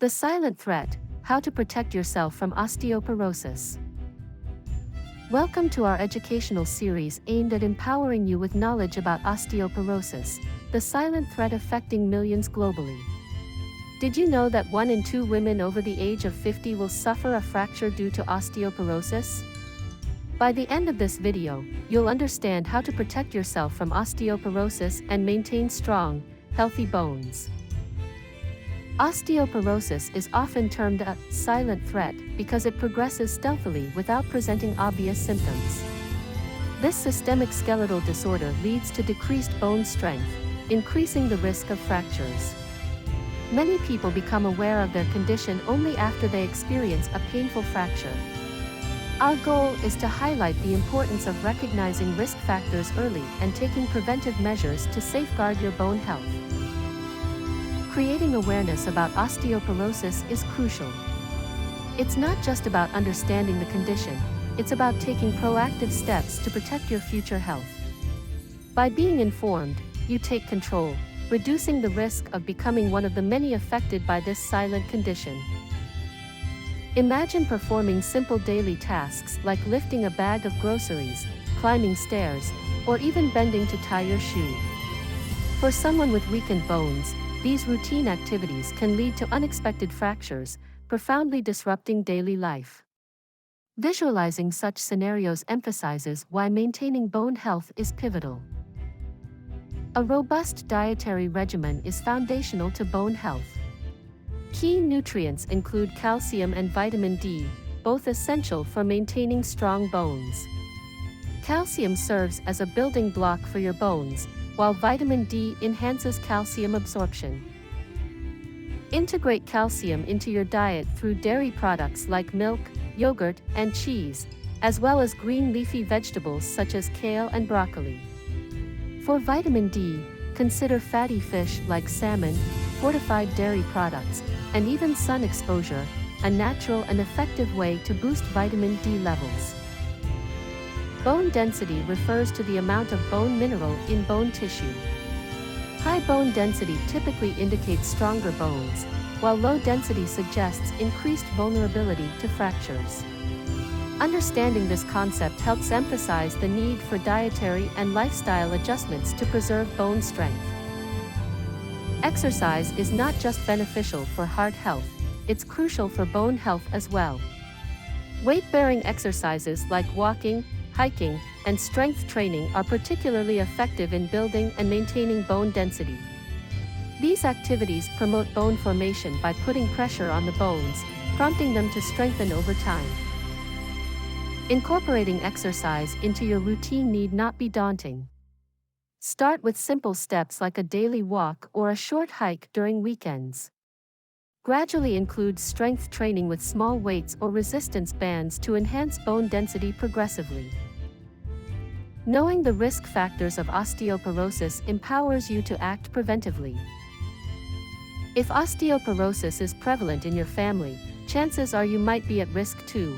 The silent threat: how to protect yourself from osteoporosis. Welcome to our educational series aimed at empowering you with knowledge about osteoporosis, the silent threat affecting millions globally. Did you know that 1 in 2 women over the age of 50 will suffer a fracture due to osteoporosis? By the end of this video, you'll understand how to protect yourself from osteoporosis and maintain strong, healthy bones. Osteoporosis is often termed a silent threat because it progresses stealthily without presenting obvious symptoms. This systemic skeletal disorder leads to decreased bone strength, increasing the risk of fractures. Many people become aware of their condition only after they experience a painful fracture. Our goal is to highlight the importance of recognizing risk factors early and taking preventive measures to safeguard your bone health. Creating awareness about osteoporosis is crucial. It's not just about understanding the condition, it's about taking proactive steps to protect your future health. By being informed, you take control, reducing the risk of becoming one of the many affected by this silent condition. Imagine performing simple daily tasks like lifting a bag of groceries, climbing stairs, or even bending to tie your shoe. For someone with weakened bones, these routine activities can lead to unexpected fractures, profoundly disrupting daily life. Visualizing such scenarios emphasizes why maintaining bone health is pivotal. A robust dietary regimen is foundational to bone health. Key nutrients include calcium and vitamin D, both essential for maintaining strong bones. Calcium serves as a building block for your bones, while vitamin D enhances calcium absorption. Integrate calcium into your diet through dairy products like milk, yogurt, and cheese, as well as green leafy vegetables such as kale and broccoli. For vitamin D, consider fatty fish like salmon, fortified dairy products, and even sun exposure, a natural and effective way to boost vitamin D levels. Bone density refers to the amount of bone mineral in bone tissue. High bone density typically indicates stronger bones, while low density suggests increased vulnerability to fractures. Understanding this concept helps emphasize the need for dietary and lifestyle adjustments to preserve bone strength. Exercise is not just beneficial for heart health, it's crucial for bone health as well. Weight-bearing exercises like walking, hiking, and strength training are particularly effective in building and maintaining bone density. These activities promote bone formation by putting pressure on the bones, prompting them to strengthen over time. Incorporating exercise into your routine need not be daunting. Start with simple steps like a daily walk or a short hike during weekends. Gradually include strength training with small weights or resistance bands to enhance bone density progressively. Knowing the risk factors of osteoporosis empowers you to act preventively. If osteoporosis is prevalent in your family, chances are you might be at risk too.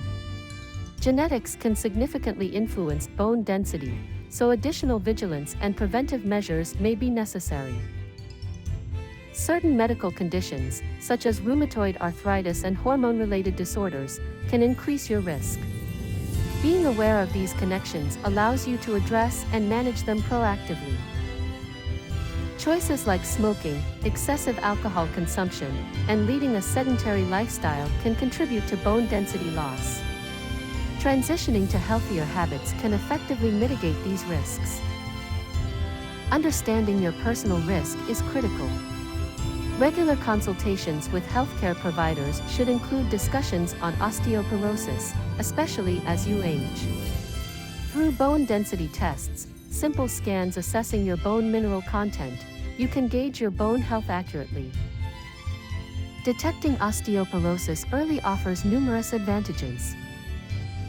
Genetics can significantly influence bone density, so additional vigilance and preventive measures may be necessary. Certain medical conditions, such as rheumatoid arthritis and hormone-related disorders, can increase your risk. Being aware of these connections allows you to address and manage them proactively. Choices like smoking, excessive alcohol consumption, and leading a sedentary lifestyle can contribute to bone density loss. Transitioning to healthier habits can effectively mitigate these risks. Understanding your personal risk is critical. Regular consultations with healthcare providers should include discussions on osteoporosis, especially as you age. Through bone density tests, simple scans assessing your bone mineral content, you can gauge your bone health accurately. Detecting osteoporosis early offers numerous advantages.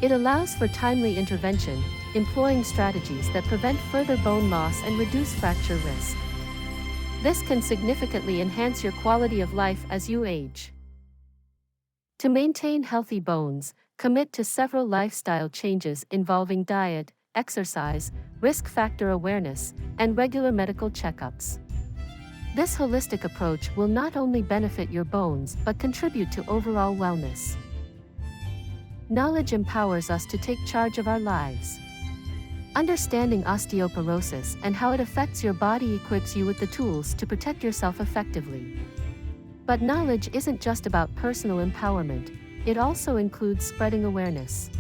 It allows for timely intervention, employing strategies that prevent further bone loss and reduce fracture risk. This can significantly enhance your quality of life as you age. To maintain healthy bones, commit to several lifestyle changes involving diet, exercise, risk factor awareness, and regular medical checkups. This holistic approach will not only benefit your bones but contribute to overall wellness. Knowledge empowers us to take charge of our lives. Understanding osteoporosis and how it affects your body equips you with the tools to protect yourself effectively. But knowledge isn't just about personal empowerment, it also includes spreading awareness.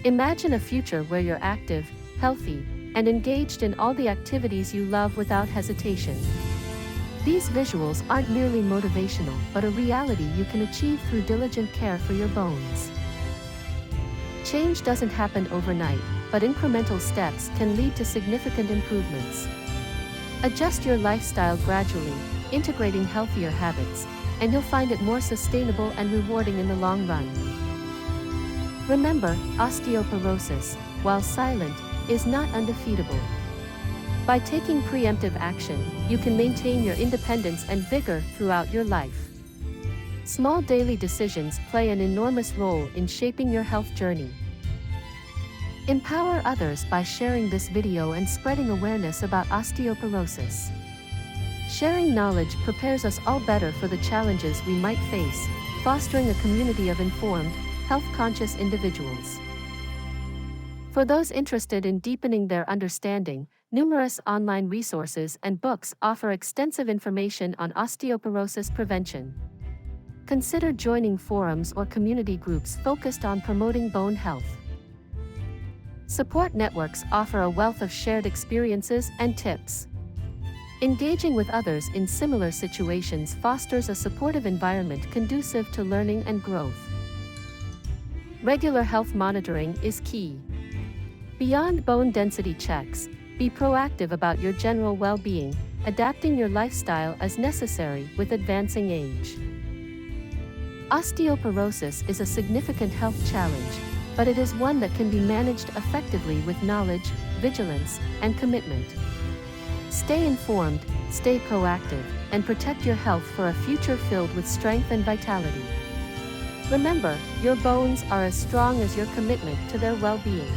Imagine a future where you're active, healthy, and engaged in all the activities you love without hesitation. These visuals aren't merely motivational, but a reality you can achieve through diligent care for your bones. Change doesn't happen overnight, but incremental steps can lead to significant improvements. Adjust your lifestyle gradually, integrating healthier habits, and you'll find it more sustainable and rewarding in the long run. Remember, osteoporosis, while silent, is not undefeatable. By taking preemptive action, you can maintain your independence and vigor throughout your life. Small daily decisions play an enormous role in shaping your health journey. Empower others by sharing this video and spreading awareness about osteoporosis. Sharing knowledge prepares us all better for the challenges we might face, fostering a community of informed, health-conscious individuals. For those interested in deepening their understanding, numerous online resources and books offer extensive information on osteoporosis prevention. Consider joining forums or community groups focused on promoting bone health. Support networks offer a wealth of shared experiences and tips. Engaging with others in similar situations fosters a supportive environment conducive to learning and growth. Regular health monitoring is key. Beyond bone density checks, be proactive about your general well-being, adapting your lifestyle as necessary with advancing age. Osteoporosis is a significant health challenge, but it is one that can be managed effectively with knowledge, vigilance, and commitment. Stay informed, stay proactive, and protect your health for a future filled with strength and vitality. Remember, your bones are as strong as your commitment to their well-being.